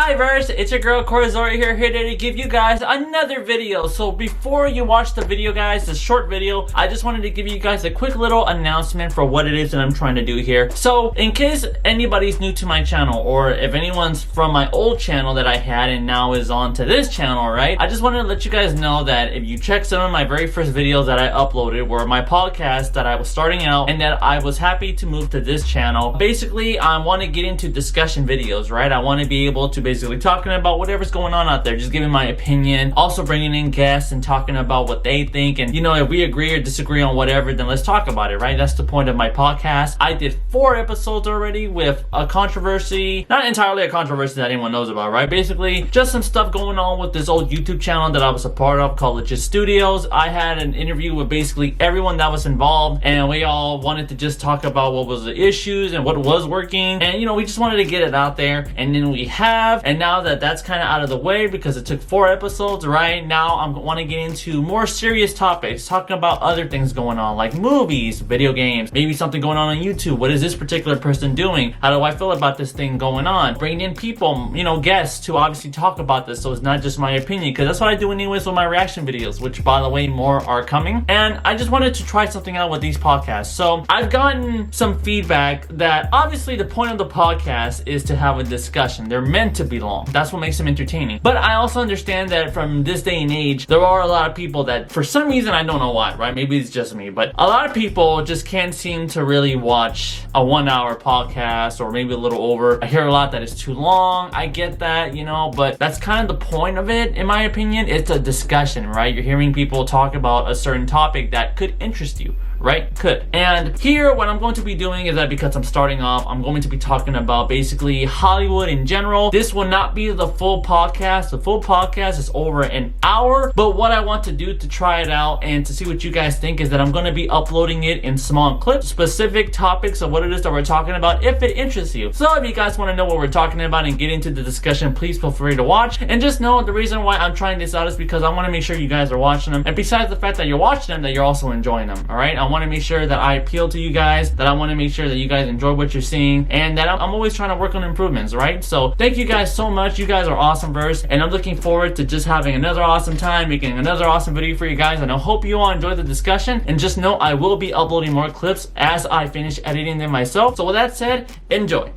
Hi Verse, it's your girl Corazori here today to give you guys another video. So before you watch the video guys, this short video, I just wanted to give you guys a quick little announcement for what it is that I'm trying to do here. So in case anybody's new to my channel, or if anyone's from my old channel that I had and now is on to this channel, right? I just wanted to let you guys know that if you check some of my very first videos that I uploaded were my podcast that I was starting out and that I was happy to move to this channel. Basically, I want to get into discussion videos, right? I want to be able to basically talking about whatever's going on out there, just giving my opinion, also bringing in guests and talking about what they think, and you know, if we agree or disagree on whatever, then let's talk about it, right? That's the point of my podcast. I did 4 episodes already with a controversy, not entirely a controversy that anyone knows about, right? Basically just some stuff going on with this old YouTube channel that I was a part of called Legit Studios. I had an interview with basically everyone that was involved, and we all wanted to just talk about what was the issues and what was working, and you know, we just wanted to get it out there, and then we have. And now that that's kind of out of the way because it took 4 episodes, right? Now I want to get into more serious topics, talking about other things going on like movies, video games, maybe something going on YouTube. What is this particular person doing? How do I feel about this thing going on? Bringing in people, you know, guests to obviously talk about this, so it's not just my opinion, because that's what I do anyways with my reaction videos, which by the way, more are coming. And I just wanted to try something out with these podcasts. So I've gotten some feedback that obviously the point of the podcast is to have a discussion. They're meant to be long. That's what makes them entertaining. But I also understand that from this day and age, there are a lot of people that for some reason, I don't know why, right? Maybe it's just me, but a lot of people just can't seem to really watch a 1-hour podcast or maybe a little over. I hear a lot that it's too long. I get that, you know, but that's kind of the point of it, in my opinion. It's a discussion, right? You're hearing people talk about a certain topic that could interest you, right? Could. And here, what I'm going to be doing is that because I'm starting off, I'm going to be talking about basically Hollywood in general. This will not be the full podcast. The full podcast is over an hour, but what I want to do to try it out and to see what you guys think is that I'm going to be uploading it in small clips, specific topics of what it is that we're talking about, if it interests you. So if you guys want to know what we're talking about and get into the discussion, please feel free to watch. And just know the reason why I'm trying this out is because I want to make sure you guys are watching them, and besides the fact that you're watching them, that you're also enjoying them. All right, I want to make sure that I appeal to you guys, that I want to make sure that you guys enjoy what you're seeing, and that I'm always trying to work on improvements, right? So thank you guys so much. You guys are awesome, Verse, and I'm looking forward to just having another awesome time, making another awesome video for you guys, and I hope you all enjoy the discussion. And just know I will be uploading more clips as I finish editing them myself. So with that said, enjoy.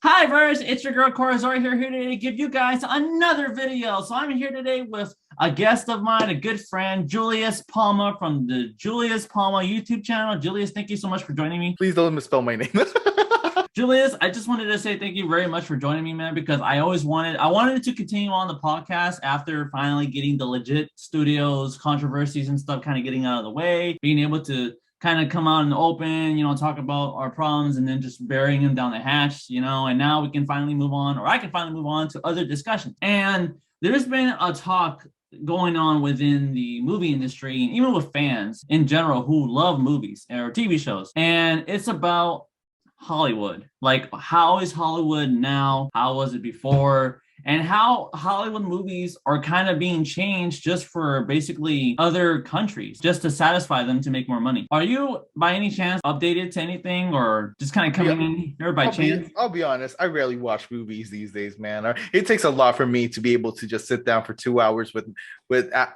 Hi Verse, it's your girl Corazori here today to give you guys another video. So I'm here today with a guest of mine, a good friend, Julius Palma from the Julius Palma YouTube channel. Julius, thank you so much for joining me. Please don't misspell my name. Julius, I just wanted to say thank you very much for joining me, man, because I wanted to continue on the podcast after finally getting the Legit Studios controversies and stuff kind of getting out of the way, being able to kind of come out in the open, you know, talk about our problems and then just burying them down the hatch, you know, and now we can finally move on, or I can finally move on to other discussions. And there's been a talk going on within the movie industry and even with fans in general who love movies or TV shows. And it's about Hollywood. Like, how is Hollywood now? How was it before? And how Hollywood movies are kind of being changed just for basically other countries, just to satisfy them to make more money. Are you, by any chance, updated to anything, or just kind of coming in here by chance? I'll be honest, I rarely watch movies these days, man. It takes a lot for me to be able to just sit down for 2 hours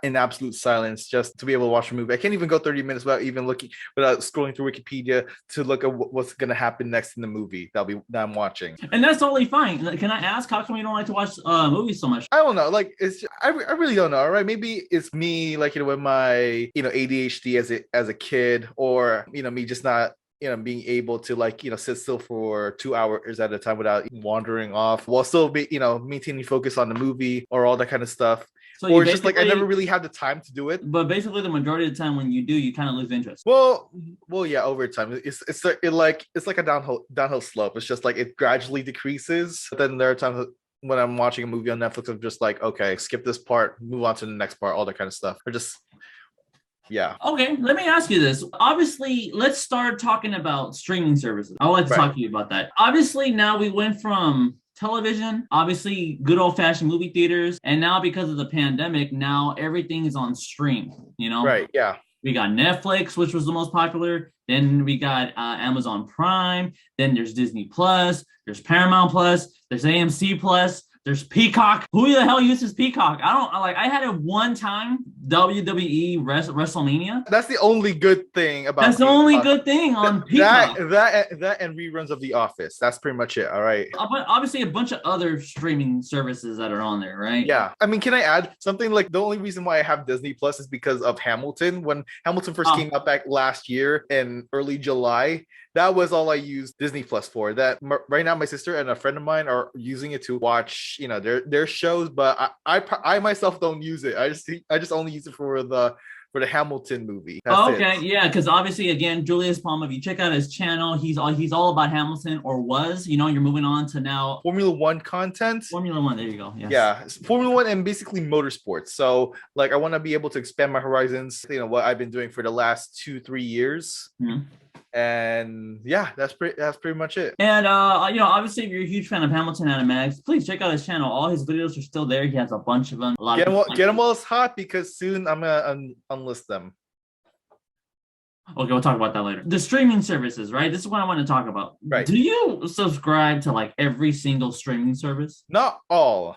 in absolute silence just to be able to watch a movie. I can't even go 30 minutes without scrolling through Wikipedia to look at what's going to happen next in the movie that I'm watching. And that's totally fine. Can I ask, how come you don't like to watch movies so much? I don't know. Like, I really don't know. All right, maybe it's me, like, you know, with my, you know, ADHD as a kid, or, you know, me just not, you know, being able to, like, you know, sit still for 2 hours at a time without wandering off while still be, you know, maintaining focus on the movie or all that kind of stuff. So or it's just like I never really had the time to do it. But basically, the majority of the time when you do, you kind of lose interest. Well, yeah. Over time, it's like a downhill slope. It's just like it gradually decreases. But then there are times when I'm watching a movie on Netflix, I'm just like, okay, skip this part, move on to the next part, all that kind of stuff. Or just, yeah. Okay, let me ask you this. Obviously, let's start talking about streaming services. I would like to talk to you about that. Obviously, now we went from television, obviously good old-fashioned movie theaters, and now because of the pandemic, now everything is on stream, you know? Right. Yeah. We got Netflix, which was the most popular. Then we got Amazon Prime. Then there's Disney Plus. There's Paramount Plus. There's AMC Plus. There's Peacock. Who the hell uses Peacock? I had it one time, WWE WrestleMania. That's the only good thing about That's the only good thing on Peacock. That and reruns of The Office. That's pretty much it. All right. But obviously a bunch of other streaming services that are on there, right? Yeah. I mean, can I add something? Like, the only reason why I have Disney Plus is because of Hamilton. When Hamilton first came out back last year in early July, that was all I used Disney Plus for. That right now, my sister and a friend of mine are using it to watch, their shows. But I myself don't use it. I just only use it for the Hamilton movie. That's it. Yeah, because obviously, again, Julius Palma, if you check out his channel, he's all about Hamilton, or was. You're moving on to now Formula One content. Formula One, there you go. Yes. Yeah, Formula One and basically motorsports. So, like, I want to be able to expand my horizons. What I've been doing for the last 2-3 years. Mm-hmm. And yeah, that's pretty much it. And obviously, if you're a huge fan of Hamilton Animatics, please check out his channel. All his videos are still there. He has a bunch of them. Get them while it's hot, because soon I'm gonna unlist them. Okay, we'll talk about that later. The streaming services, right? This is what I want to talk about. Right. Do you subscribe to like every single streaming service? Not all.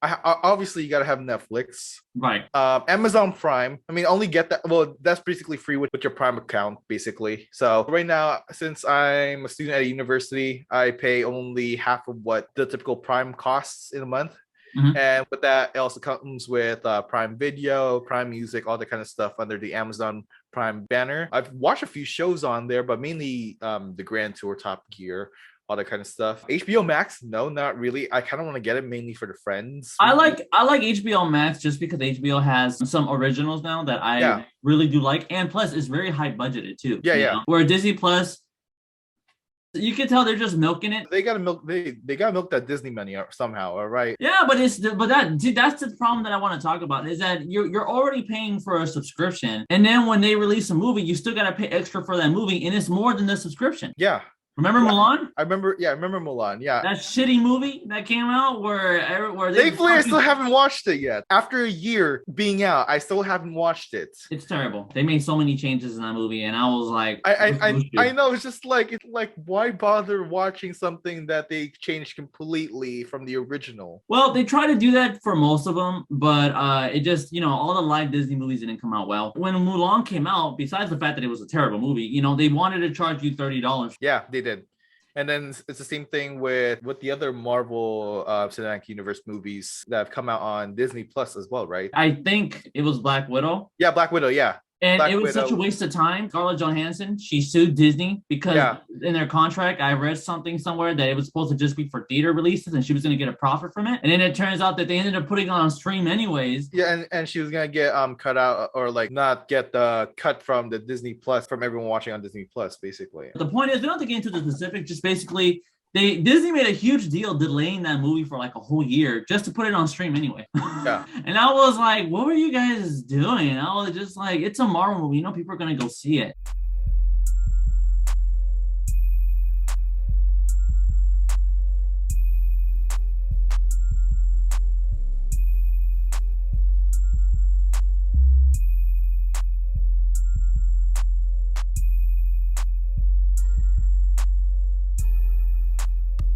Obviously, you gotta have Netflix, right? Amazon Prime. I mean, only get that. Well, that's basically free with your Prime account, basically. So right now, since I'm a student at a university, I pay only half of what the typical Prime costs in a month. Mm-hmm. And with that, it also comes with Prime Video, Prime Music, all that kind of stuff under the Amazon Prime banner. I've watched a few shows on there, but mainly the Grand Tour, Top Gear, all that kind of stuff. HBO Max, no, not really. I kind of want to get it mainly for the friends. I like HBO Max just because HBO has some originals now that I really do like, and plus it's very high budgeted too. Yeah. Where Disney Plus, you can tell they're just milking it. They gotta milk. They gotta milk that Disney money somehow. All right. Yeah, that's the problem that I want to talk about is that you're already paying for a subscription, and then when they release a movie, you still gotta pay extra for that movie, and it's more than the subscription. Yeah. Remember Mulan? I remember Mulan. Yeah, that shitty movie that came out where thankfully I still haven't watched it yet. After a year being out, I still haven't watched it. It's terrible. They made so many changes in that movie, and I was like, I know. It's just like why bother watching something that they changed completely from the original? Well, they try to do that for most of them, but it just all the live Disney movies didn't come out well. When Mulan came out, besides the fact that it was a terrible movie, they wanted to charge you $30. Yeah, they did. And then it's the same thing with the other Marvel Cinematic Universe movies that have come out on Disney Plus as well, right? I think it was Black Widow. Yeah, Black Widow, yeah. And Black it was Widow. Such a waste of time. Scarlett Johansson, she sued Disney because in their contract, I read something somewhere that it was supposed to just be for theater releases and she was going to get a profit from it. And then it turns out that they ended up putting it on stream anyways. Yeah, and she was going to get cut out or like not get the cut from the Disney Plus, from everyone watching on Disney Plus, basically. The point is, we don't have to get into the specific, just basically Disney made a huge deal delaying that movie for like a whole year just to put it on stream anyway. Yeah. And I was like, what were you guys doing? I was just like, it's a Marvel movie. People are going to go see it.